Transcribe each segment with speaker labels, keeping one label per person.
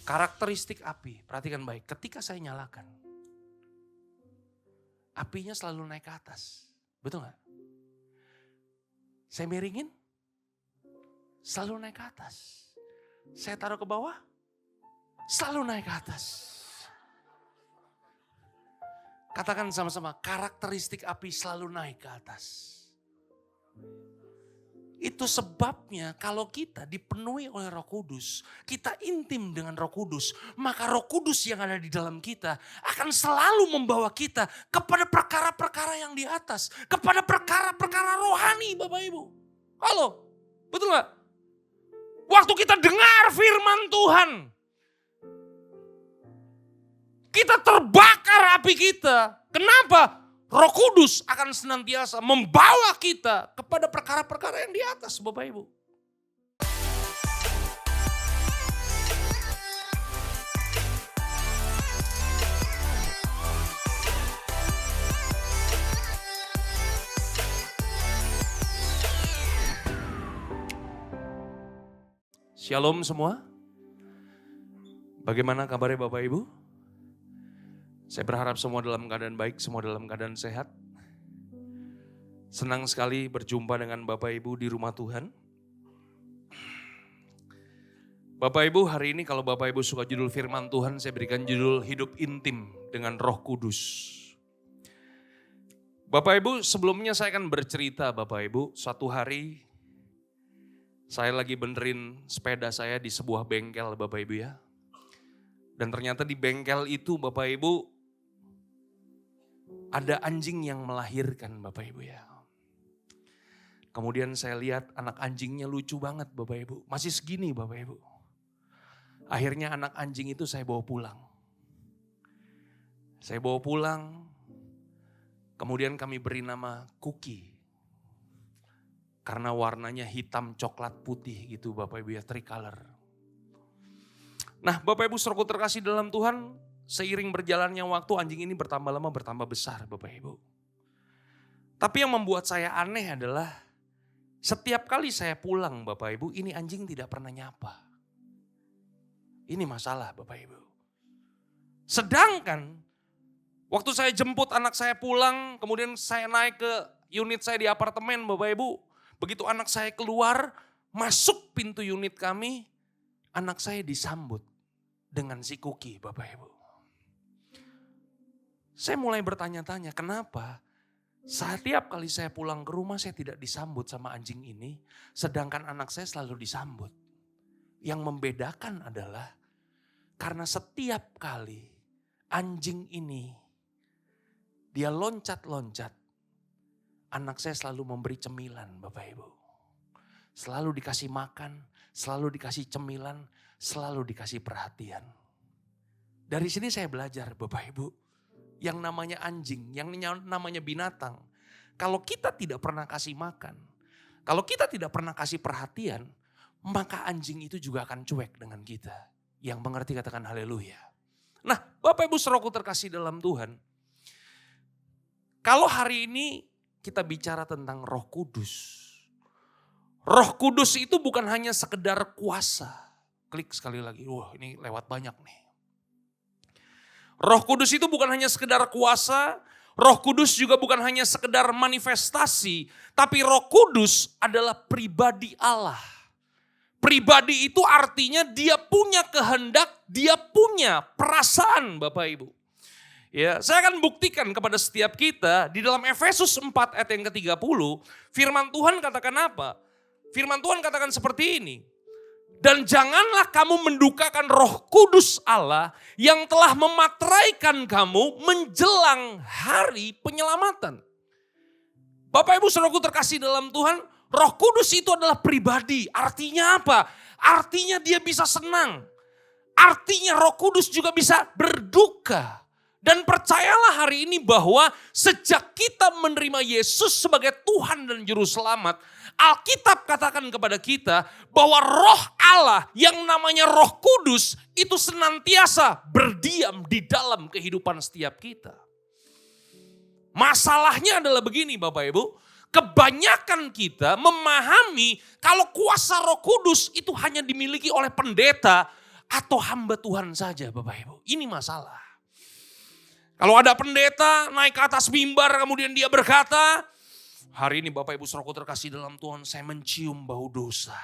Speaker 1: Karakteristik api, perhatikan baik. Ketika saya nyalakan, apinya selalu naik ke atas. Betul gak? Saya miringin, selalu naik ke atas. Saya taruh ke bawah, selalu naik ke atas. Katakan sama-sama, karakteristik api selalu naik ke atas. Itu sebabnya kalau kita dipenuhi oleh Roh Kudus, kita intim dengan Roh Kudus, maka Roh Kudus yang ada di dalam kita akan selalu membawa kita kepada perkara-perkara yang di atas, kepada perkara-perkara rohani, Bapak Ibu. Halo, betul gak? Waktu kita dengar firman Tuhan, kita terbakar api kita. Kenapa? Roh Kudus akan senantiasa membawa kita kepada perkara-perkara yang di atas, Bapak Ibu. Shalom semua. Bagaimana kabarnya Bapak Ibu? Saya berharap semua dalam keadaan baik, semua dalam keadaan sehat. Senang sekali berjumpa dengan Bapak Ibu di rumah Tuhan. Bapak Ibu, hari ini kalau Bapak Ibu suka judul firman Tuhan, saya berikan judul Hidup Intim dengan Roh Kudus. Bapak Ibu, sebelumnya saya akan bercerita Bapak Ibu, suatu hari saya lagi benerin sepeda saya di sebuah bengkel Bapak Ibu ya. Dan ternyata di bengkel itu Bapak Ibu, ada anjing yang melahirkan Bapak Ibu ya. Kemudian saya lihat anak anjingnya lucu banget Bapak Ibu. Masih segini Bapak Ibu. Akhirnya anak anjing itu saya bawa pulang. Saya bawa pulang. Kemudian kami beri nama Cookie. Karena warnanya hitam, coklat, putih gitu Bapak Ibu ya, tricolor. Nah Bapak Ibu saudaraku terkasih dalam Tuhan, seiring berjalannya waktu anjing ini bertambah lama bertambah besar Bapak Ibu. Tapi yang membuat saya aneh adalah setiap kali saya pulang Bapak Ibu, ini anjing tidak pernah nyapa. Ini masalah Bapak Ibu. Sedangkan waktu saya jemput anak saya pulang, kemudian saya naik ke unit saya di apartemen Bapak Ibu. Begitu anak saya keluar, masuk pintu unit kami, anak saya disambut dengan si Cookie Bapak Ibu. Saya mulai bertanya-tanya kenapa setiap kali saya pulang ke rumah saya tidak disambut sama anjing ini. Sedangkan anak saya selalu disambut. Yang membedakan adalah karena setiap kali anjing ini dia loncat-loncat. Anak saya selalu memberi cemilan Bapak Ibu. Selalu dikasih makan, selalu dikasih cemilan, selalu dikasih perhatian. Dari sini saya belajar Bapak Ibu. Yang namanya anjing, yang namanya binatang. Kalau kita tidak pernah kasih makan, kalau kita tidak pernah kasih perhatian, maka anjing itu juga akan cuek dengan kita. Yang mengerti katakan haleluya. Nah Bapak Ibu saudaraku terkasih dalam Tuhan. Kalau hari ini kita bicara tentang Roh Kudus. Roh Kudus itu bukan hanya sekedar kuasa. Klik sekali lagi, wah ini lewat banyak nih. Roh Kudus itu bukan hanya sekedar kuasa, Roh Kudus juga bukan hanya sekedar manifestasi, tapi Roh Kudus adalah pribadi Allah. Pribadi itu artinya dia punya kehendak, dia punya perasaan Bapak Ibu. Ya, saya akan buktikan kepada setiap kita di dalam Efesus 4 ayat yang ke-30, firman Tuhan katakan apa? Firman Tuhan katakan seperti ini. Dan janganlah kamu mendukakan Roh Kudus Allah yang telah memateraikan kamu menjelang hari penyelamatan. Bapak Ibu saudaraku terkasih dalam Tuhan, Roh Kudus itu adalah pribadi. Artinya apa? Artinya dia bisa senang. Artinya Roh Kudus juga bisa berduka. Dan percayalah hari ini bahwa sejak kita menerima Yesus sebagai Tuhan dan Juru Selamat, Alkitab katakan kepada kita bahwa Roh Allah yang namanya Roh Kudus itu senantiasa berdiam di dalam kehidupan setiap kita. Masalahnya adalah begini Bapak Ibu, kebanyakan kita memahami kalau kuasa Roh Kudus itu hanya dimiliki oleh pendeta atau hamba Tuhan saja Bapak Ibu? Ini masalah. Kalau ada pendeta naik ke atas mimbar kemudian dia berkata, hari ini Bapak Ibu Saudaraku terkasih dalam Tuhan, saya mencium bau dosa.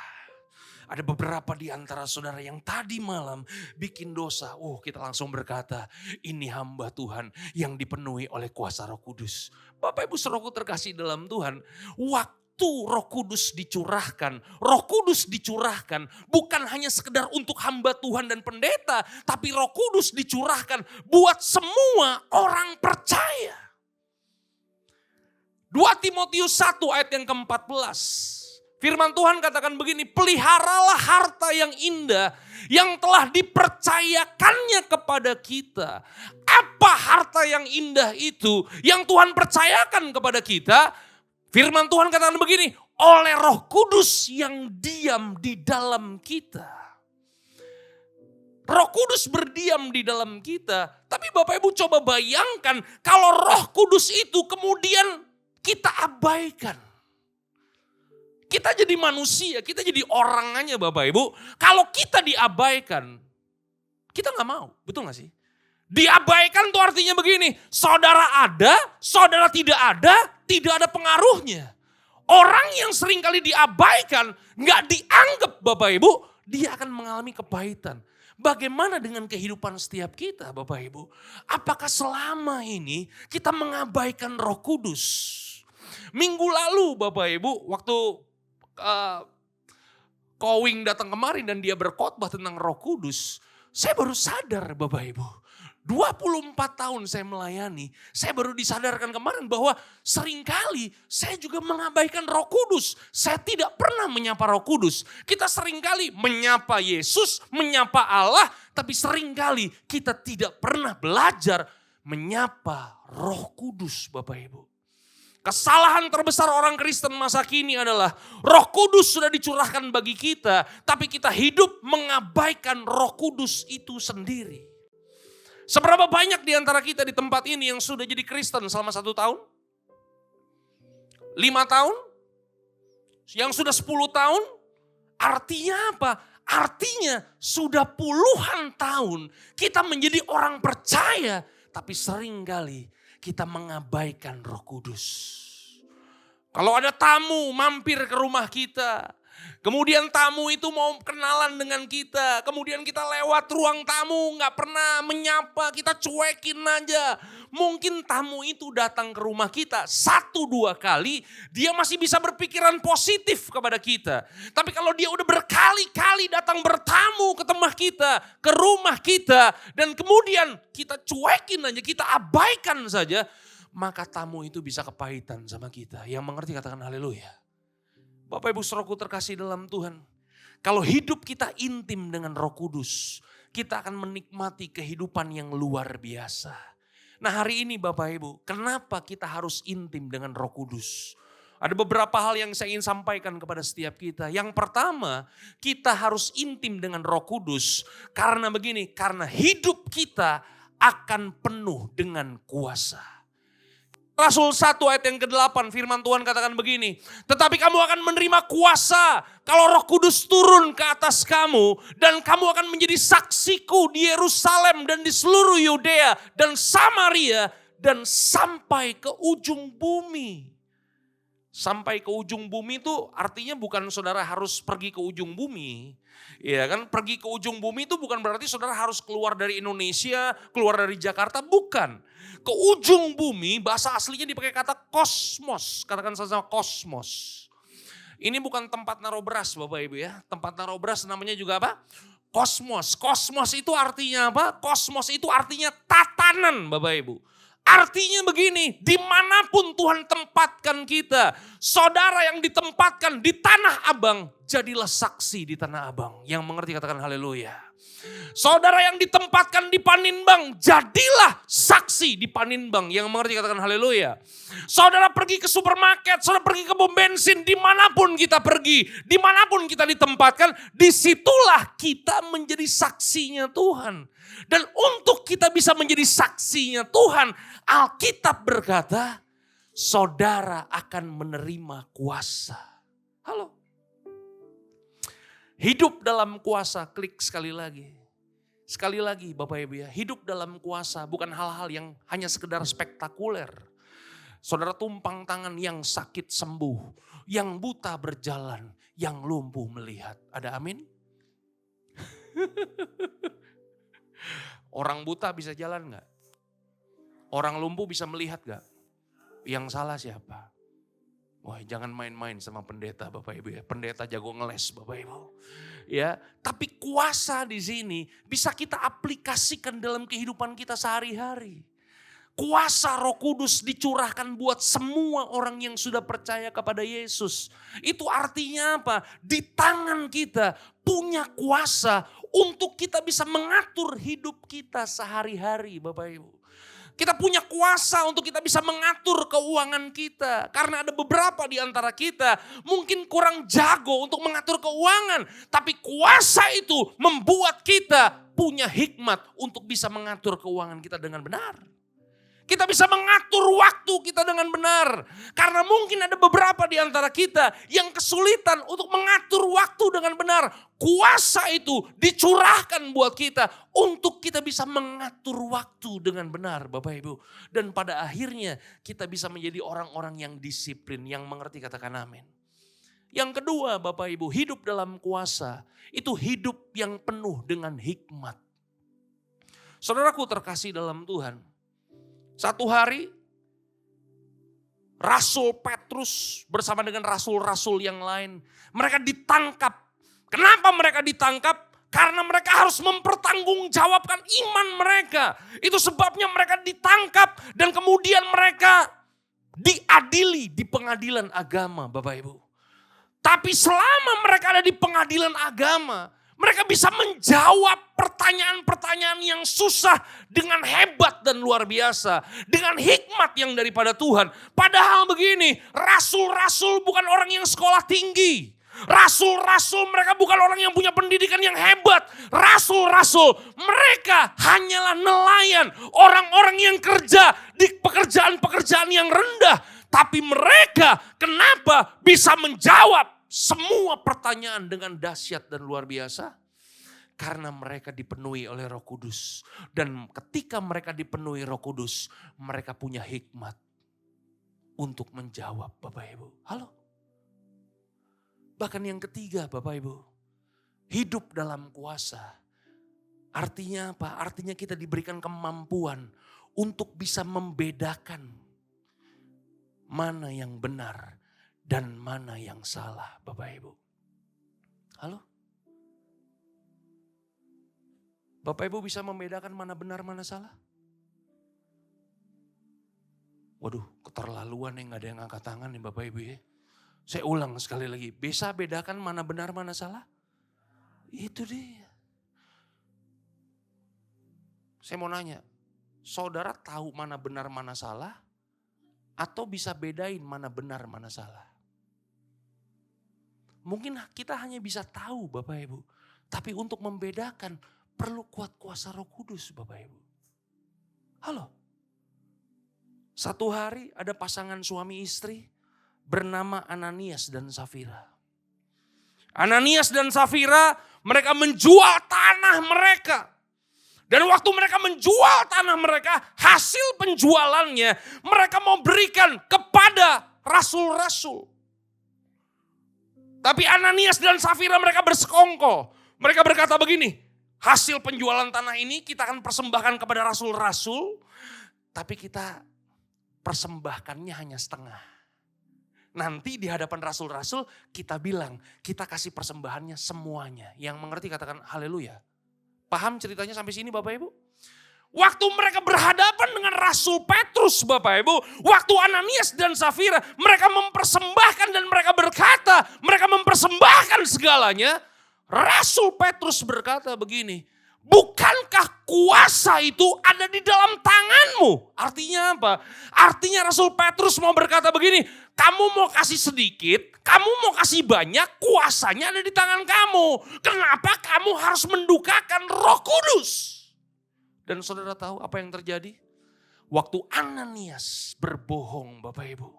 Speaker 1: Ada beberapa di antara saudara yang tadi malam bikin dosa. Kita langsung berkata, ini hamba Tuhan yang dipenuhi oleh kuasa Roh Kudus. Bapak Ibu Saudaraku terkasih dalam Tuhan, waktu Roh Kudus dicurahkan bukan hanya sekedar untuk hamba Tuhan dan pendeta, tapi Roh Kudus dicurahkan buat semua orang percaya. 2 Timotius 1 ayat yang ke-14. Firman Tuhan katakan begini, peliharalah harta yang indah yang telah dipercayakannya kepada kita. Apa harta yang indah itu yang Tuhan percayakan kepada kita? Firman Tuhan katakan begini, oleh Roh Kudus yang diam di dalam kita. Roh Kudus berdiam di dalam kita. Tapi Bapak Ibu coba bayangkan kalau Roh Kudus itu kemudian kita abaikan. Kita jadi manusia, kita jadi orang aja Bapak Ibu. Kalau kita diabaikan, kita gak mau, betul gak sih? Diabaikan tuh artinya begini, saudara ada, saudara tidak ada pengaruhnya. Orang yang seringkali diabaikan, gak dianggap Bapak Ibu, dia akan mengalami kepahitan. Bagaimana dengan kehidupan setiap kita Bapak Ibu? Apakah selama ini kita mengabaikan Roh Kudus? Minggu lalu Bapak Ibu, waktu Kowing datang kemarin dan dia berkhotbah tentang Roh Kudus, saya baru sadar Bapak Ibu, 24 tahun saya melayani, saya baru disadarkan kemarin bahwa seringkali saya juga mengabaikan Roh Kudus. Saya tidak pernah menyapa Roh Kudus. Kita seringkali menyapa Yesus, menyapa Allah, tapi seringkali kita tidak pernah belajar menyapa Roh Kudus Bapak Ibu. Kesalahan terbesar orang Kristen masa kini adalah Roh Kudus sudah dicurahkan bagi kita, tapi kita hidup mengabaikan Roh Kudus itu sendiri. Seberapa banyak di antara kita di tempat ini yang sudah jadi Kristen selama 1 tahun? 5 tahun? Yang sudah 10 tahun? Artinya apa? Artinya sudah puluhan tahun kita menjadi orang percaya, tapi seringkali kita mengabaikan Roh Kudus. Kalau ada tamu mampir ke rumah kita, kemudian tamu itu mau kenalan dengan kita, kemudian kita lewat ruang tamu, gak pernah menyapa, kita cuekin aja. Mungkin tamu itu datang ke rumah kita 1-2 kali, dia masih bisa berpikiran positif kepada kita. Tapi kalau dia udah berkali-kali datang bertamu ke rumah kita, dan kemudian kita cuekin aja, kita abaikan saja, maka tamu itu bisa kepahitan sama kita. Yang mengerti katakan haleluya. Bapak Ibu Saudaraku terkasih dalam Tuhan, kalau hidup kita intim dengan Roh Kudus, kita akan menikmati kehidupan yang luar biasa. Nah hari ini Bapak Ibu, kenapa kita harus intim dengan Roh Kudus? Ada beberapa hal yang saya ingin sampaikan kepada setiap kita. Yang pertama, kita harus intim dengan Roh Kudus karena begini, karena hidup kita akan penuh dengan kuasa. Rasul 1 ayat yang ke-8 firman Tuhan katakan begini, tetapi kamu akan menerima kuasa kalau Roh Kudus turun ke atas kamu dan kamu akan menjadi saksiku di Yerusalem dan di seluruh Yudea dan Samaria dan sampai ke ujung bumi. Sampai ke ujung bumi itu artinya bukan saudara harus pergi ke ujung bumi. Ya kan, pergi ke ujung bumi itu bukan berarti saudara harus keluar dari Indonesia, keluar dari Jakarta, bukan. Ke ujung bumi, bahasa aslinya dipakai kata kosmos. Katakan sama kosmos. Ini bukan tempat naruh beras Bapak Ibu ya. Tempat naruh beras namanya juga apa? Kosmos. Kosmos itu artinya apa? Kosmos itu artinya tatanan Bapak Ibu. Artinya begini, dimanapun Tuhan tempatkan kita, saudara yang ditempatkan di Tanah Abang, jadilah saksi di Tanah Abang. Yang mengerti katakan haleluya. Saudara yang ditempatkan di Paninbang, jadilah saksi di Paninbang. Yang mengerti katakan haleluya. Saudara pergi ke supermarket, saudara pergi ke pom bensin, dimanapun kita pergi, dimanapun kita ditempatkan, disitulah kita menjadi saksinya Tuhan. Dan untuk kita bisa menjadi saksinya Tuhan, Alkitab berkata, saudara akan menerima kuasa. Halo. Hidup dalam kuasa, klik sekali lagi. Sekali lagi Bapak Ibu ya, hidup dalam kuasa bukan hal-hal yang hanya sekedar spektakuler. Saudara tumpang tangan, yang sakit sembuh, yang buta berjalan, yang lumpuh melihat. Ada amin? Orang buta bisa jalan gak? Orang lumpuh bisa melihat gak? Yang salah siapa? Wah, jangan main-main sama pendeta Bapak Ibu ya. Pendeta jago ngeles Bapak Ibu. Ya, tapi kuasa di sini bisa kita aplikasikan dalam kehidupan kita sehari-hari. Kuasa Roh Kudus dicurahkan buat semua orang yang sudah percaya kepada Yesus. Itu artinya apa? Di tangan kita punya kuasa untuk kita bisa mengatur hidup kita sehari-hari Bapak Ibu. Kita punya kuasa untuk kita bisa mengatur keuangan kita. Karena ada beberapa di antara kita mungkin kurang jago untuk mengatur keuangan. Tapi kuasa itu membuat kita punya hikmat untuk bisa mengatur keuangan kita dengan benar. Kita bisa mengatur waktu kita dengan benar. Karena mungkin ada beberapa di antara kita yang kesulitan untuk mengatur waktu dengan benar. Kuasa itu dicurahkan buat kita untuk kita bisa mengatur waktu dengan benar Bapak Ibu. Dan pada akhirnya kita bisa menjadi orang-orang yang disiplin, yang mengerti, katakan amin. Yang kedua Bapak Ibu, hidup dalam kuasa itu hidup yang penuh dengan hikmat. Saudaraku terkasih dalam Tuhan. Satu hari Rasul Petrus bersama dengan rasul-rasul yang lain, mereka ditangkap. Kenapa mereka ditangkap? Karena mereka harus mempertanggungjawabkan iman mereka. Itu sebabnya mereka ditangkap dan kemudian mereka diadili di pengadilan agama Bapak Ibu. Tapi selama mereka ada di pengadilan agama, mereka bisa menjawab pertanyaan-pertanyaan yang susah dengan hebat dan luar biasa. Dengan hikmat yang daripada Tuhan. Padahal begini, rasul-rasul bukan orang yang sekolah tinggi. Rasul-rasul mereka bukan orang yang punya pendidikan yang hebat. Rasul-rasul mereka hanyalah nelayan. Orang-orang yang kerja di pekerjaan-pekerjaan yang rendah. Tapi mereka kenapa bisa menjawab semua pertanyaan dengan dahsyat dan luar biasa? Karena mereka dipenuhi oleh Roh Kudus. Dan ketika mereka dipenuhi Roh Kudus, mereka punya hikmat untuk menjawab Bapak Ibu. Halo? Bahkan yang ketiga Bapak Ibu, hidup dalam kuasa. Artinya apa? Artinya kita diberikan kemampuan untuk bisa membedakan mana yang benar dan mana yang salah Bapak Ibu. Halo? Bapak Ibu bisa membedakan mana benar mana salah? Waduh, keterlaluan yang gak ada yang angkat tangan nih Bapak Ibu ya. Saya ulang sekali lagi, bisa bedakan mana benar mana salah? Itu dia. Saya mau nanya, saudara tahu mana benar mana salah? Atau bisa bedain mana benar mana salah? Mungkin kita hanya bisa tahu Bapak Ibu. Tapi untuk membedakan perlu kuat kuasa Roh Kudus Bapak Ibu. Halo. Satu hari ada pasangan suami istri bernama Ananias dan Safira. Ananias dan Safira mereka menjual tanah mereka. Dan waktu mereka menjual tanah mereka, hasil penjualannya mereka mau berikan kepada rasul-rasul. Tapi Ananias dan Safira mereka bersekongkol. Mereka berkata begini, hasil penjualan tanah ini kita akan persembahkan kepada rasul-rasul. Tapi kita persembahkannya hanya setengah. Nanti di hadapan rasul-rasul kita bilang, kita kasih persembahannya semuanya. Yang mengerti katakan haleluya. Paham ceritanya sampai sini Bapak Ibu? Waktu mereka berhadapan dengan Rasul Petrus Bapak Ibu. Waktu Ananias dan Safira mereka mempersembahkan dan mereka berkata. Mereka mempersembahkan segalanya. Rasul Petrus berkata begini. Bukankah kuasa itu ada di dalam tanganmu? Artinya apa? Artinya Rasul Petrus mau berkata begini. Kamu mau kasih sedikit, kamu mau kasih banyak, kuasanya ada di tangan kamu. Kenapa kamu harus mendukakan Roh Kudus? Dan saudara tahu apa yang terjadi? Waktu Ananias berbohong Bapak Ibu.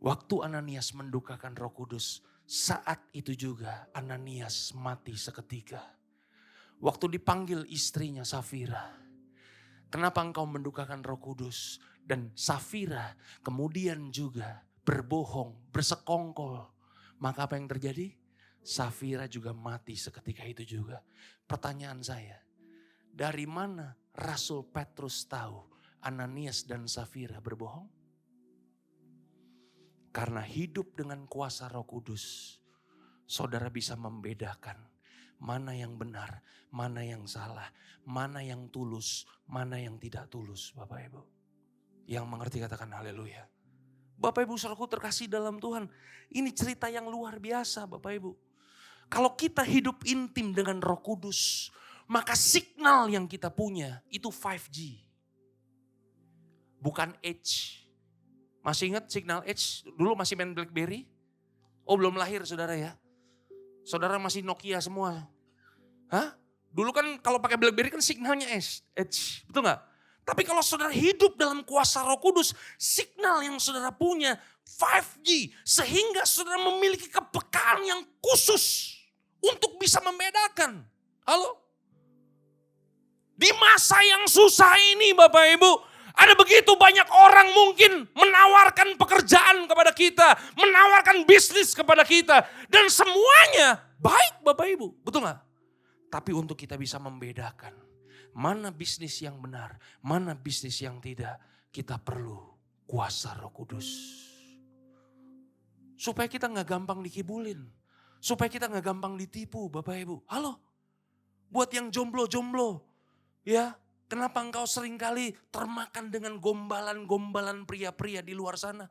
Speaker 1: Waktu Ananias mendukakan Roh Kudus, saat itu juga Ananias mati seketika. Waktu dipanggil istrinya Safira, kenapa engkau mendukakan Roh Kudus? Dan Safira kemudian juga berbohong, bersekongkol. Maka apa yang terjadi? Safira juga mati seketika itu juga. Pertanyaan saya, dari mana Rasul Petrus tahu Ananias dan Safira berbohong? Karena hidup dengan kuasa Roh Kudus, saudara bisa membedakan mana yang benar, mana yang salah, mana yang tulus, mana yang tidak tulus, Bapak Ibu. Yang mengerti katakan haleluya. Bapak Ibu saudaraku terkasih dalam Tuhan, ini cerita yang luar biasa Bapak Ibu. Kalau kita hidup intim dengan Roh Kudus, maka signal yang kita punya itu 5G. Bukan H. Masih ingat signal H? Dulu masih main BlackBerry? Oh belum lahir saudara ya. Saudara masih Nokia semua. Hah? Dulu kan kalau pakai BlackBerry kan signalnya H. Betul gak? Tapi kalau saudara hidup dalam kuasa Roh Kudus, signal yang saudara punya 5G. Sehingga saudara memiliki kepekaan yang khusus untuk bisa membedakan. Halo? Di masa yang susah ini Bapak Ibu, ada begitu banyak orang mungkin menawarkan pekerjaan kepada kita, menawarkan bisnis kepada kita. Dan semuanya baik Bapak Ibu, betul gak? Tapi untuk kita bisa membedakan mana bisnis yang benar, mana bisnis yang tidak, kita perlu kuasa Roh Kudus. Supaya kita gak gampang dikibulin, supaya kita gak gampang ditipu Bapak Ibu. Halo, buat yang jomblo-jomblo, ya. Kenapa engkau seringkali termakan dengan gombalan-gombalan pria-pria di luar sana?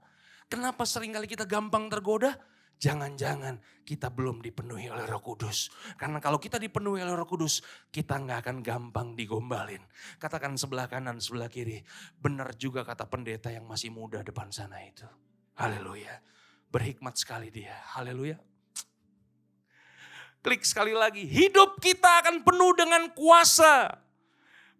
Speaker 1: Kenapa seringkali kita gampang tergoda? Jangan-jangan kita belum dipenuhi oleh Roh Kudus. Karena kalau kita dipenuhi oleh Roh Kudus, kita gak akan gampang digombalin. Katakan sebelah kanan, sebelah kiri. Benar juga kata pendeta yang masih muda depan sana itu. Haleluya. Berhikmat sekali dia. Haleluya. Klik sekali lagi. Hidup kita akan penuh dengan kuasa.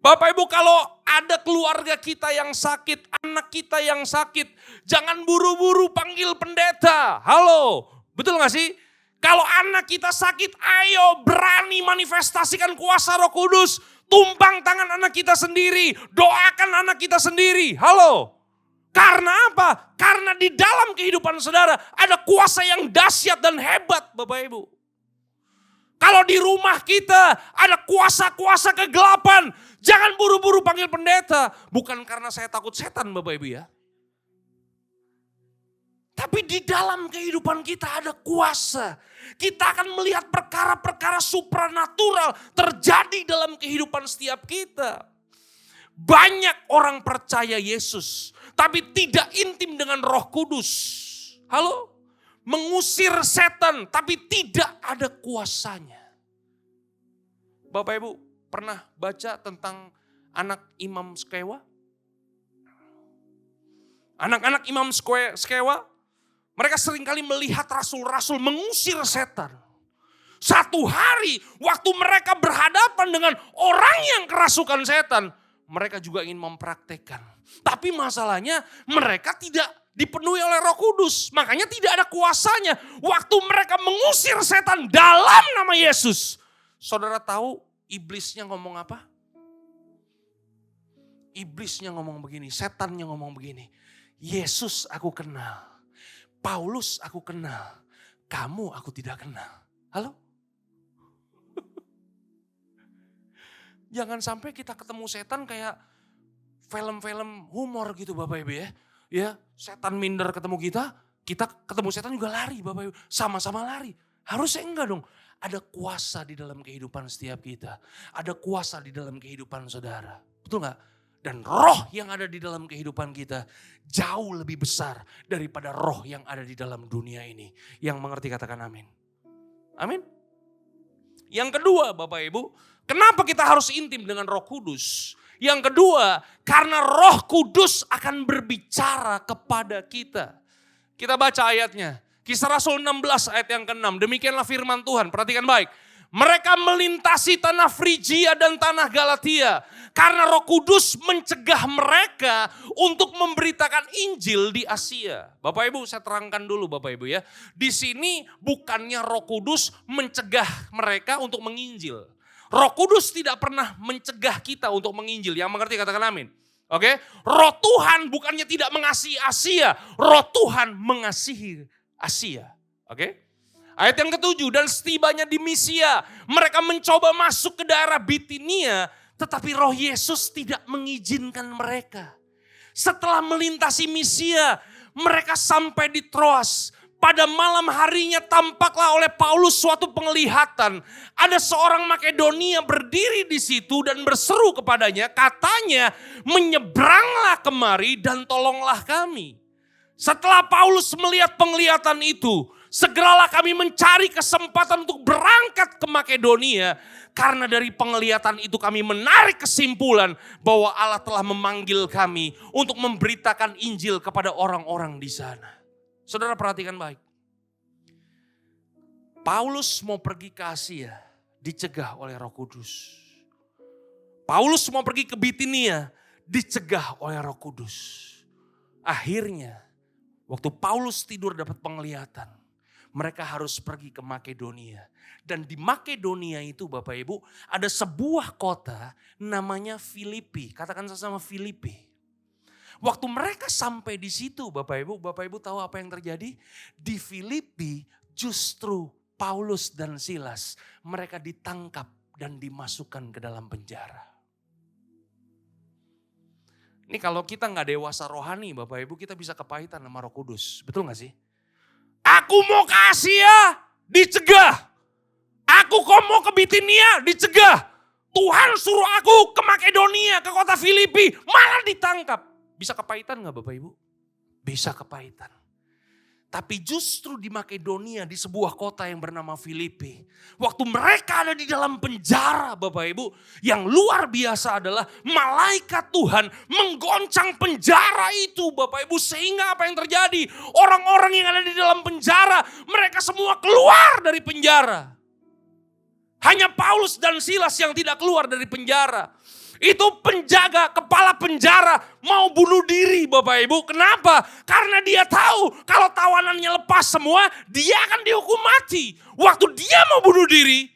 Speaker 1: Bapak Ibu kalau ada keluarga kita yang sakit, anak kita yang sakit, jangan buru-buru panggil pendeta. Halo, betul gak sih? Kalau anak kita sakit, ayo berani manifestasikan kuasa Roh Kudus. Tumpang tangan anak kita sendiri, doakan anak kita sendiri. Halo. Karena apa? Karena di dalam kehidupan saudara ada kuasa yang dahsyat dan hebat Bapak Ibu. Kalau di rumah kita ada kuasa-kuasa kegelapan, jangan buru-buru panggil pendeta. Bukan karena saya takut setan Bapak Ibu ya. Tapi di dalam kehidupan kita ada kuasa. Kita akan melihat perkara-perkara supranatural terjadi dalam kehidupan setiap kita. Banyak orang percaya Yesus, tapi tidak intim dengan Roh Kudus. Halo? Mengusir setan tapi tidak ada kuasanya. Bapak Ibu pernah baca tentang anak Imam Skewa? Anak-anak Imam Skewa, mereka seringkali melihat rasul-rasul mengusir setan. Satu hari waktu mereka berhadapan dengan orang yang kerasukan setan, mereka juga ingin mempraktekkan. Tapi masalahnya mereka tidak dipenuhi oleh Roh Kudus. Makanya tidak ada kuasanya. Waktu mereka mengusir setan dalam nama Yesus. Saudara tahu iblisnya ngomong apa? Iblisnya ngomong begini, setannya ngomong begini. Yesus aku kenal, Paulus aku kenal, kamu aku tidak kenal. Halo? Jangan sampai kita ketemu setan kayak film-film humor gitu Bapak Ibu ya. Ya, setan minder ketemu kita ketemu setan juga lari Bapak Ibu. Sama-sama lari. Harusnya enggak dong. Ada kuasa di dalam kehidupan setiap kita. Ada kuasa di dalam kehidupan saudara. Betul enggak? Dan roh yang ada di dalam kehidupan kita jauh lebih besar daripada roh yang ada di dalam dunia ini. Yang mengerti katakan amin. Amin. Yang kedua Bapak Ibu, kenapa kita harus intim dengan Roh Kudus? Yang kedua, karena Roh Kudus akan berbicara kepada kita. Kita baca ayatnya. Kisah Rasul 16 ayat yang ke-6. Demikianlah firman Tuhan. Perhatikan baik. Mereka melintasi tanah Frigia dan tanah Galatia. Karena Roh Kudus mencegah mereka untuk memberitakan Injil di Asia. Bapak Ibu saya terangkan dulu Bapak Ibu ya. Di sini bukannya Roh Kudus mencegah mereka untuk menginjil. Roh Kudus tidak pernah mencegah kita untuk menginjil. Yang mengerti katakan amin. Oke, Roh Tuhan bukannya tidak mengasihi Asia, Roh Tuhan mengasihi Asia. Oke. Ayat yang ketujuh, dan setibanya di Misia, mereka mencoba masuk ke daerah Bitinia, tetapi Roh Yesus tidak mengizinkan mereka. Setelah melintasi Misia, mereka sampai di Troas. Pada malam harinya tampaklah oleh Paulus suatu penglihatan. Ada seorang Makedonia berdiri di situ dan berseru kepadanya, katanya, menyeberanglah kemari dan tolonglah kami. Setelah Paulus melihat penglihatan itu, segeralah kami mencari kesempatan untuk berangkat ke Makedonia. Karena dari penglihatan itu kami menarik kesimpulan bahwa Allah telah memanggil kami untuk memberitakan Injil kepada orang-orang di sana. Saudara perhatikan baik. Paulus mau pergi ke Asia, dicegah oleh Roh Kudus. Paulus mau pergi ke Bitinia, dicegah oleh Roh Kudus. Akhirnya, waktu Paulus tidur dapat penglihatan, mereka harus pergi ke Makedonia. Dan di Makedonia itu Bapak Ibu, ada sebuah kota namanya Filipi. Katakan sama Filipi. Waktu mereka sampai di situ Bapak Ibu tahu apa yang terjadi? Di Filipi justru Paulus dan Silas, mereka ditangkap dan dimasukkan ke dalam penjara. Ini kalau kita nggak dewasa rohani Bapak Ibu, kita bisa kepahitan sama Roh Kudus. Betul gak sih? Aku mau ke Asia, dicegah. Aku kok mau ke Bitinia, dicegah. Tuhan suruh aku ke Makedonia, ke kota Filipi, malah ditangkap. Bisa kepahitan gak Bapak Ibu? Bisa kepahitan. Tapi justru di Makedonia, di sebuah kota yang bernama Filipi. Waktu mereka ada di dalam penjara Bapak Ibu. Yang luar biasa adalah malaikat Tuhan menggoncang penjara itu Bapak Ibu. Sehingga apa yang terjadi? Orang-orang yang ada di dalam penjara, mereka semua keluar dari penjara. Hanya Paulus dan Silas yang tidak keluar dari penjara. Itu penjaga, kepala penjara mau bunuh diri Bapak Ibu. Kenapa? Karena dia tahu kalau tawanannya lepas semua, dia akan dihukum mati. Waktu dia mau bunuh diri,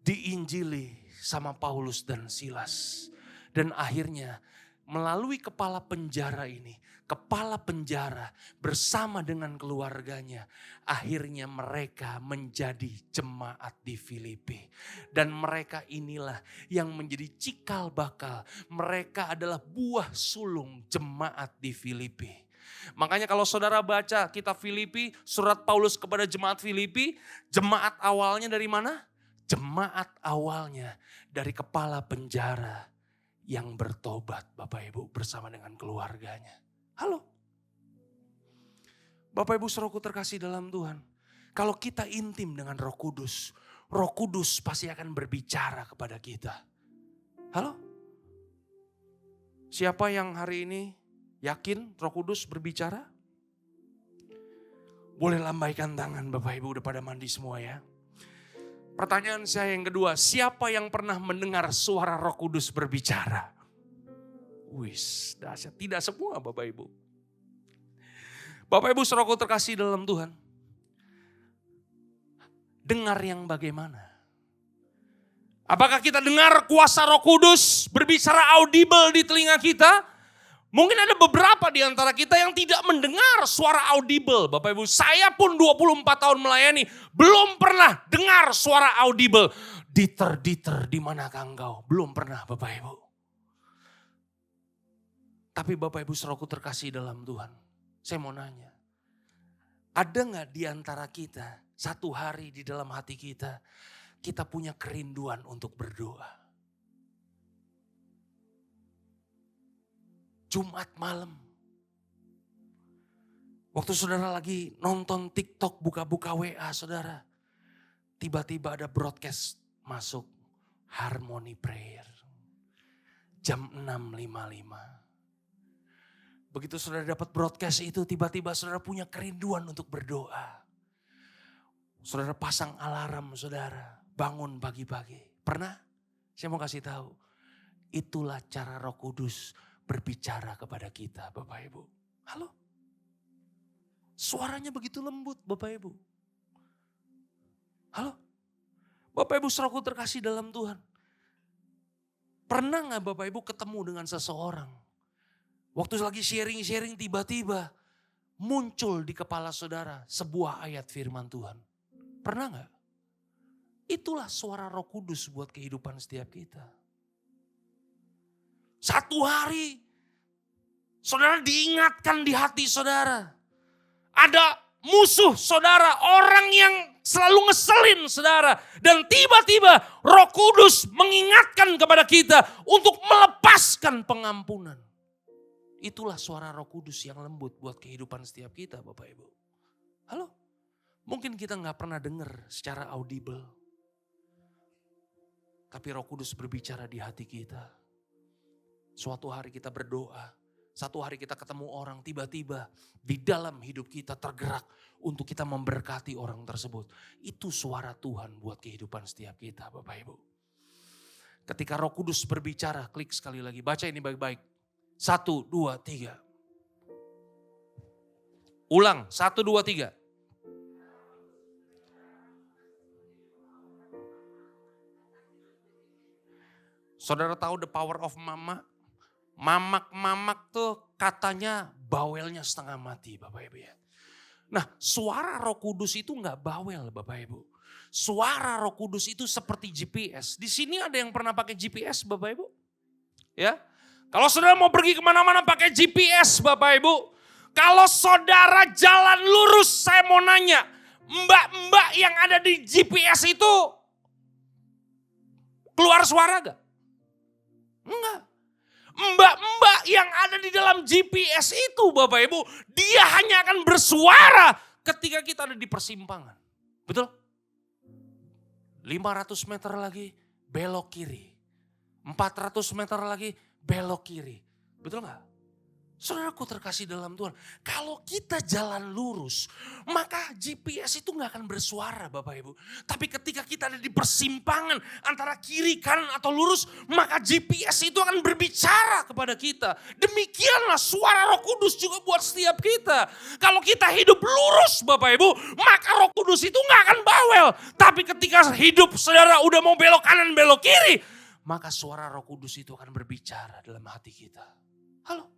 Speaker 1: diinjili sama Paulus dan Silas. Dan akhirnya melalui kepala penjara ini, kepala penjara bersama dengan keluarganya, akhirnya mereka menjadi jemaat di Filipi. Dan mereka inilah yang menjadi cikal bakal. Mereka adalah buah sulung jemaat di Filipi. Makanya kalau saudara baca kitab Filipi, surat Paulus kepada jemaat Filipi, jemaat awalnya dari mana? Jemaat awalnya dari kepala penjara yang bertobat Bapak Ibu bersama dengan keluarganya. Halo. Bapak Ibu saudaraku terkasih dalam Tuhan. Kalau kita intim dengan Roh Kudus pasti akan berbicara kepada kita. Halo. Siapa yang hari ini yakin Roh Kudus berbicara? Boleh lambaikan tangan Bapak Ibu, udah pada mandi semua ya. Pertanyaan saya yang kedua, siapa yang pernah mendengar suara Roh Kudus berbicara? Wis, dahsyat. Tidak semua Bapak Ibu. Bapak Ibu saudaraku terkasih dalam Tuhan. Dengar yang bagaimana? Apakah kita dengar kuasa Roh Kudus berbicara audible di telinga kita? Mungkin ada beberapa di antara kita yang tidak mendengar suara audible. Bapak Ibu, saya pun 24 tahun melayani, belum pernah dengar suara audible. Diter, di manakah engkau? Belum pernah Bapak Ibu. Tapi Bapak Ibu saudaraku terkasih dalam Tuhan. Saya mau nanya, ada gak di antara kita satu hari di dalam hati kita, kita punya kerinduan untuk berdoa? Jumat malam, waktu saudara lagi nonton TikTok, buka-buka WA saudara, tiba-tiba ada broadcast masuk, Harmony Prayer, jam 6.55. Begitu saudara dapat broadcast itu, tiba-tiba saudara punya kerinduan untuk berdoa. Saudara pasang alarm saudara, bangun pagi-pagi. Pernah? Saya mau kasih tahu, itulah cara Roh Kudus berbicara kepada kita Bapak Ibu. Halo? Suaranya begitu lembut Bapak Ibu. Halo? Bapak Ibu saudaraku terkasih dalam Tuhan. Pernah gak Bapak Ibu ketemu dengan seseorang? Waktu lagi sharing-sharing tiba-tiba muncul di kepala saudara sebuah ayat firman Tuhan. Pernah gak? Itulah suara Roh Kudus buat kehidupan setiap kita. Satu hari saudara diingatkan di hati saudara. Ada musuh saudara, orang yang selalu ngeselin saudara. Dan tiba-tiba Roh Kudus mengingatkan kepada kita untuk melepaskan pengampunan. Itulah suara Roh Kudus yang lembut buat kehidupan setiap kita Bapak Ibu. Halo? Mungkin kita gak pernah dengar secara audible. Tapi Roh Kudus berbicara di hati kita. Suatu hari kita berdoa. Satu hari kita ketemu orang, tiba-tiba di dalam hidup kita tergerak untuk kita memberkati orang tersebut. Itu suara Tuhan buat kehidupan setiap kita Bapak Ibu. Ketika Roh Kudus berbicara, klik sekali lagi. Baca ini baik-baik. 1, 2, 3. Ulang, 1, 2, 3. Saudara tahu the power of mama? Mamak-mamak tuh katanya bawelnya setengah mati Bapak Ibu ya. Nah suara Roh Kudus itu gak bawel Bapak Ibu. Suara Roh Kudus itu seperti GPS. Di sini ada yang pernah pakai GPS Bapak Ibu? Ya. Kalau saudara mau pergi kemana-mana pakai GPS Bapak Ibu. Kalau saudara jalan lurus, saya mau nanya. Mbak-mbak yang ada di GPS itu keluar suara gak? Enggak. Mbak-mbak yang ada di dalam GPS itu Bapak Ibu, dia hanya akan bersuara ketika kita ada di persimpangan. Betul? 500 meter lagi belok kiri. 400 meter lagi belok kiri. Betul gak? Saudaraku terkasih dalam Tuhan. Kalau kita jalan lurus, maka GPS itu gak akan bersuara Bapak Ibu. Tapi ketika kita ada di persimpangan antara kiri, kanan atau lurus, maka GPS itu akan berbicara kepada kita. Demikianlah suara Roh Kudus juga buat setiap kita. Kalau kita hidup lurus Bapak Ibu, maka Roh Kudus itu gak akan bawel. Tapi ketika hidup saudara udah mau belok kanan, belok kiri, maka suara Roh Kudus itu akan berbicara dalam hati kita. Halo?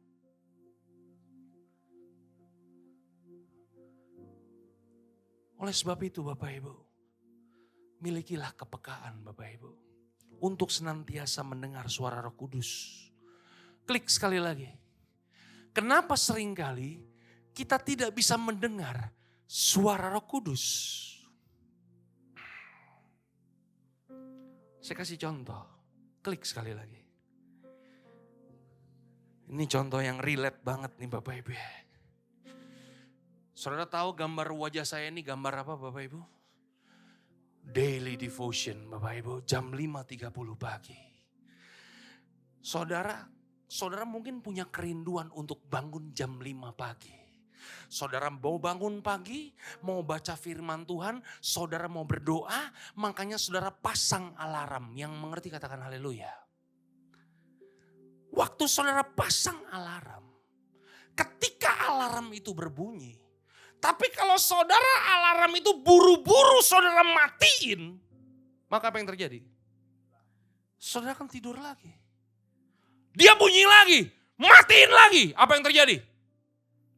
Speaker 1: Oleh sebab itu Bapak Ibu, milikilah kepekaan Bapak Ibu untuk senantiasa mendengar suara Roh Kudus. Klik sekali lagi. Kenapa seringkali kita tidak bisa mendengar suara Roh Kudus? Saya kasih contoh. Klik sekali lagi. Ini contoh yang relate banget nih Bapak Ibu. Saudara tahu gambar wajah saya ini gambar apa Bapak Ibu? Daily devotion Bapak Ibu, jam 5.30 pagi. Saudara mungkin punya kerinduan untuk bangun jam 5 pagi. Saudara mau bangun pagi, mau baca firman Tuhan, saudara mau berdoa, makanya saudara pasang alarm. Yang mengerti katakan haleluya. Waktu saudara pasang alarm, ketika alarm itu berbunyi, tapi kalau saudara alarm itu buru-buru saudara matiin, maka apa yang terjadi? Saudara akan tidur lagi. Dia bunyi lagi, matiin lagi. Apa yang terjadi?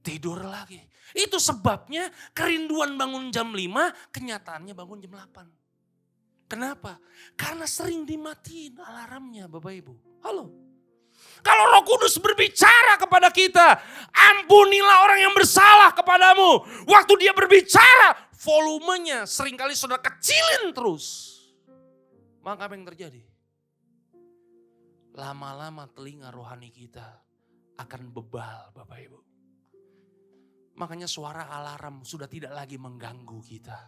Speaker 1: Tidur lagi. Itu sebabnya kerinduan bangun jam 5, kenyataannya bangun jam 8. Kenapa? Karena sering dimatiin alarmnya Bapak Ibu. Halo? Kalau Roh Kudus berbicara kepada kita, ampunilah orang yang bersalah kepadamu. Waktu dia berbicara, volumenya seringkali saudara kecilin terus. Maka apa yang terjadi? Lama-lama telinga rohani kita akan bebal Bapak Ibu. Makanya suara alarm sudah tidak lagi mengganggu kita.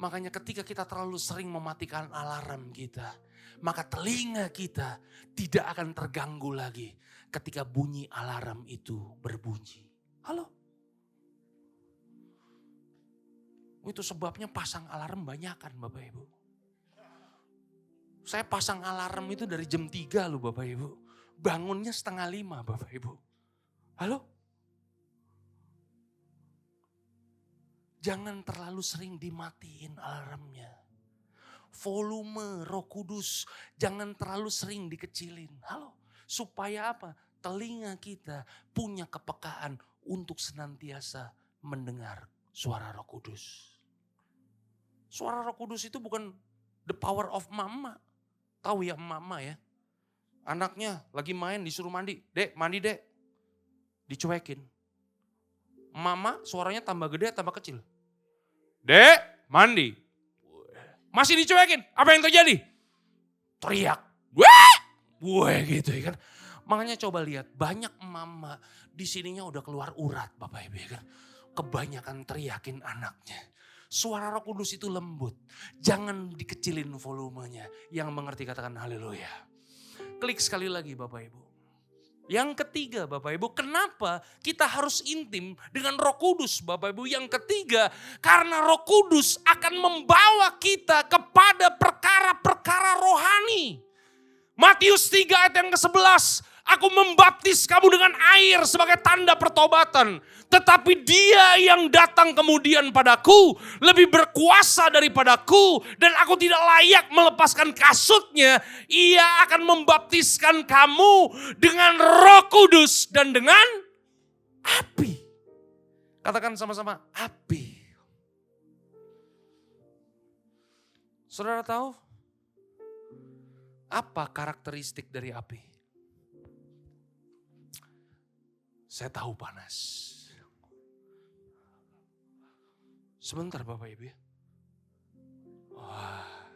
Speaker 1: Makanya ketika kita terlalu sering mematikan alarm kita, maka telinga kita tidak akan terganggu lagi ketika bunyi alarm itu berbunyi. Halo? Itu sebabnya pasang alarm banyakan Bapak Ibu. Saya pasang alarm itu dari jam 3 loh Bapak Ibu. Bangunnya 4:30 Bapak Ibu. Halo? Jangan terlalu sering dimatiin alarmnya. volume Roh Kudus. Jangan terlalu sering dikecilin. Halo, supaya apa? Telinga kita punya kepekaan untuk senantiasa mendengar suara Roh Kudus. Suara Roh Kudus itu bukan the power of mama. Tahu ya mama ya? Anaknya lagi main disuruh mandi. Dek, mandi dek. Dicuekin. Mama suaranya tambah gede tambah kecil. Dek, mandi. Masih dicuekin. Apa yang terjadi? Teriak. Weh gitu ya kan. Makanya coba lihat, banyak mama di sininya udah keluar urat Bapak Ibu ya kan. Kebanyakan teriakin anaknya. Suara Roh Kudus itu lembut. Jangan dikecilin volumenya. Yang mengerti katakan haleluya. Klik sekali lagi Bapak Ibu. Yang ketiga Bapak Ibu, kenapa kita harus intim dengan Roh Kudus Bapak Ibu? Yang ketiga, karena Roh Kudus akan membawa kita kepada perkara-perkara rohani. Matius 3 ayat yang ke-11, aku membaptis kamu dengan air sebagai tanda pertobatan. Tetapi dia yang datang kemudian padaku lebih berkuasa daripadaku. Dan aku tidak layak melepaskan kasutnya. Ia akan membaptiskan kamu dengan Roh Kudus dan dengan api. Katakan sama-sama, api. Saudara tahu apa karakteristik dari api? Saya tahu panas. Sebentar Bapak Ibu ya. Wah,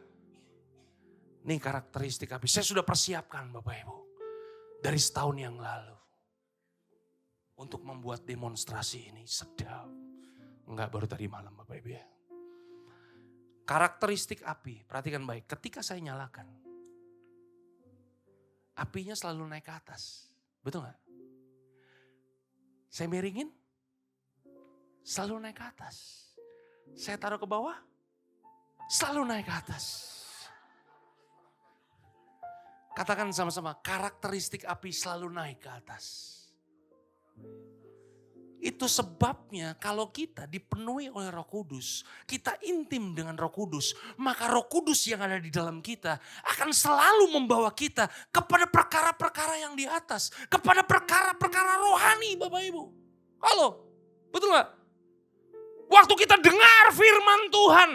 Speaker 1: ini karakteristik api. Saya sudah persiapkan Bapak Ibu. Dari setahun yang lalu. Untuk membuat demonstrasi ini sedap. Enggak baru tadi malam Bapak Ibu ya. Karakteristik api, perhatikan baik. Ketika saya nyalakan. Apinya selalu naik ke atas. Betul gak? Saya miringin. Selalu naik ke atas. Saya taruh ke bawah, selalu naik ke atas. Katakan sama-sama, karakteristik api selalu naik ke atas. Itu sebabnya kalau kita dipenuhi oleh Roh Kudus, kita intim dengan Roh Kudus, maka Roh Kudus yang ada di dalam kita akan selalu membawa kita kepada perkara-perkara yang di atas, kepada perkara-perkara rohani Bapak Ibu. Halo, betul gak? Waktu kita dengar firman Tuhan,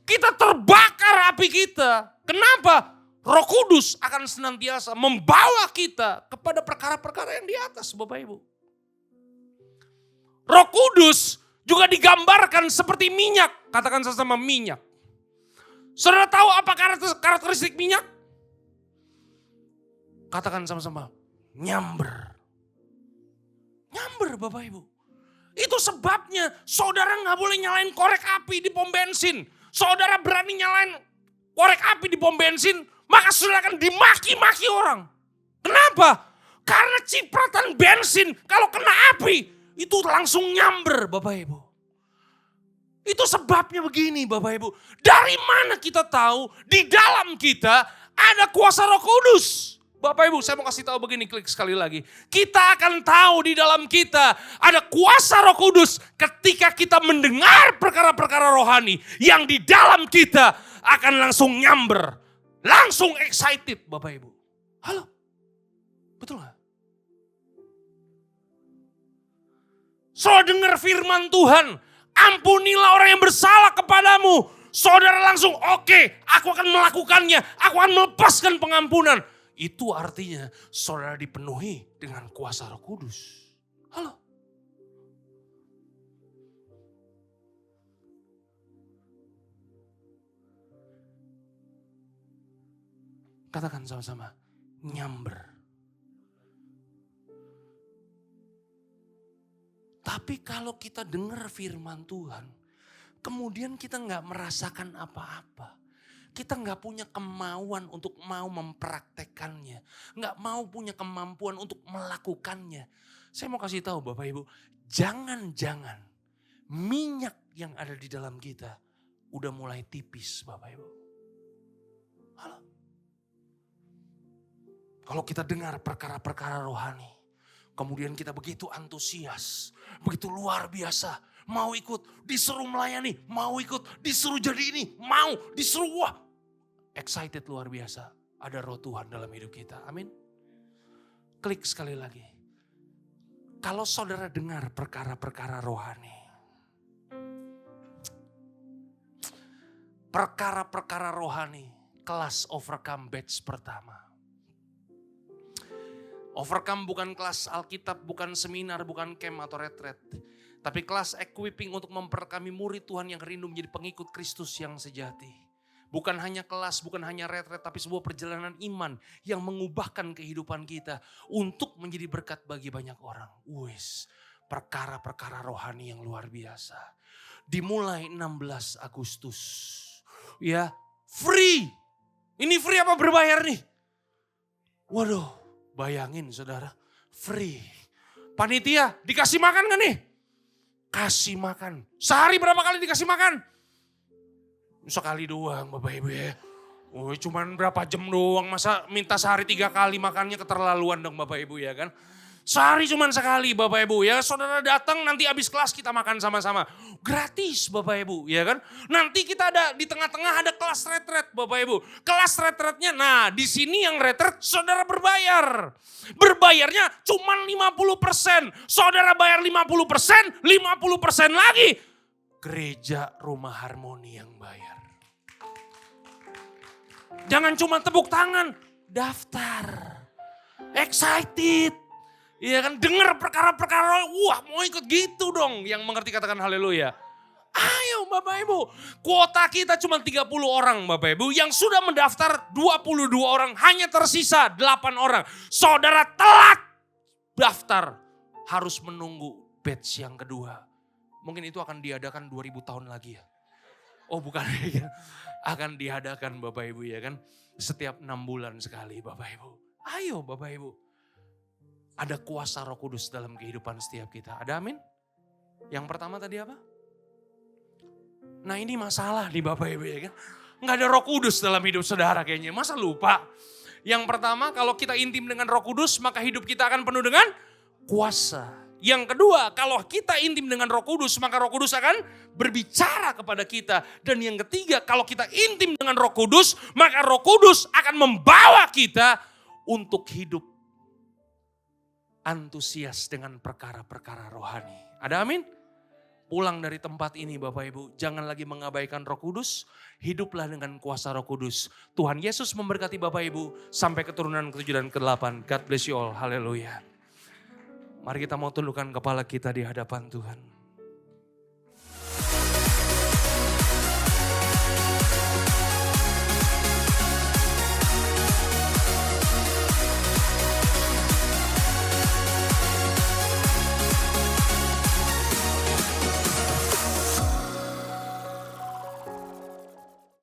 Speaker 1: kita terbakar api kita. Kenapa? Roh Kudus akan senantiasa membawa kita kepada perkara-perkara yang di atas Bapak Ibu. Roh Kudus juga digambarkan seperti minyak. Katakan sama-sama minyak. Saudara tahu apa karakteristik minyak? Katakan sama-sama, nyamber. Nyamber Bapak Ibu. Itu sebabnya saudara gak boleh nyalain korek api di pom bensin. Saudara berani nyalain korek api di pom bensin, maka saudara akan dimaki-maki orang. Kenapa? Karena cipratan bensin kalau kena api itu langsung nyamber Bapak Ibu. Itu sebabnya begini Bapak Ibu. Dari mana kita tahu di dalam kita ada kuasa Roh Kudus? Bapak Ibu, saya mau kasih tahu begini, klik sekali lagi. Kita akan tahu di dalam kita ada kuasa Roh Kudus ketika kita mendengar perkara-perkara rohani yang di dalam kita akan langsung nyamber, langsung excited Bapak Ibu. Halo, betul gak? Saudara dengar firman Tuhan, ampunilah orang yang bersalah kepadamu. Saudara langsung oke, aku akan melakukannya, aku akan melepaskan pengampunan. Itu artinya saudara dipenuhi dengan kuasa Roh Kudus. Halo. Katakan sama-sama, nyamber. Tapi kalau kita dengar firman Tuhan, kemudian kita gak merasakan apa-apa. Kita gak punya kemauan untuk mau mempraktekannya. Gak mau punya kemampuan untuk melakukannya. Saya mau kasih tahu Bapak Ibu, jangan-jangan minyak yang ada di dalam kita udah mulai tipis Bapak Ibu. Halo. Kalau kita dengar perkara-perkara rohani, kemudian kita begitu antusias, begitu luar biasa, mau ikut. Disuruh melayani, mau ikut. Disuruh jadi ini, mau. Disuruh, wah. Excited luar biasa. Ada roh Tuhan dalam hidup kita. Amin. Klik sekali lagi. Kalau saudara dengar perkara-perkara rohani. Perkara-perkara rohani. Kelas Overcome batch pertama. Overcome bukan kelas Alkitab, bukan seminar, bukan camp atau retret. Tapi kelas equipping untuk memperkami murid Tuhan yang rindu menjadi pengikut Kristus yang sejati. Bukan hanya kelas, bukan hanya retret, tapi sebuah perjalanan iman yang mengubahkan kehidupan kita untuk menjadi berkat bagi banyak orang. Wis, perkara-perkara rohani yang luar biasa. Dimulai 16 Agustus. Ya, free. Ini free apa berbayar nih? Waduh. Bayangin saudara, free. Panitia dikasih makan gak nih? Kasih makan. Sehari berapa kali dikasih makan? Sekali doang Bapak Ibu ya. Cuman berapa jam doang, masa minta sehari 3 kali makannya keterlaluan dong Bapak Ibu ya kan. Sehari cuman sekali Bapak Ibu ya, saudara datang nanti habis kelas kita makan sama-sama. Gratis Bapak Ibu ya kan. Nanti kita ada di tengah-tengah ada kelas retret Bapak Ibu. Kelas retretnya, nah di sini yang retret saudara berbayar. Berbayarnya cuman 50%. Saudara bayar 50%, 50% lagi. Gereja Rumah Harmoni yang bayar. Jangan cuma tepuk tangan, daftar. Excited. Iya kan, dengar perkara-perkara, wah mau ikut gitu dong. Yang mengerti katakan haleluya. Ayo Bapak Ibu, kuota kita cuma 30 orang Bapak Ibu. Yang sudah mendaftar 22 orang, hanya tersisa 8 orang. Saudara telat daftar, harus menunggu batch yang kedua. Mungkin itu akan diadakan 2000 tahun lagi ya. Oh bukan ya, akan diadakan Bapak Ibu ya kan. Setiap 6 bulan sekali Bapak Ibu. Ayo Bapak Ibu. Ada kuasa Roh Kudus dalam kehidupan setiap kita. Ada amin? Yang pertama tadi apa? Nah ini masalah nih Bapak Ibu ya kan. Nggak ada Roh Kudus dalam hidup saudara kayaknya. Masa lupa? Yang pertama kalau kita intim dengan Roh Kudus maka hidup kita akan penuh dengan kuasa. Yang kedua kalau kita intim dengan Roh Kudus maka Roh Kudus akan berbicara kepada kita. Dan yang ketiga kalau kita intim dengan Roh Kudus maka Roh Kudus akan membawa kita untuk hidup antusias dengan perkara-perkara rohani. Ada amin? Pulang dari tempat ini Bapak Ibu, jangan lagi mengabaikan Roh Kudus, hiduplah dengan kuasa Roh Kudus. Tuhan Yesus memberkati Bapak Ibu sampai keturunan ke-7 dan ke-8. God bless you all, haleluya. Mari kita mau tundukkan kepala kita di hadapan Tuhan.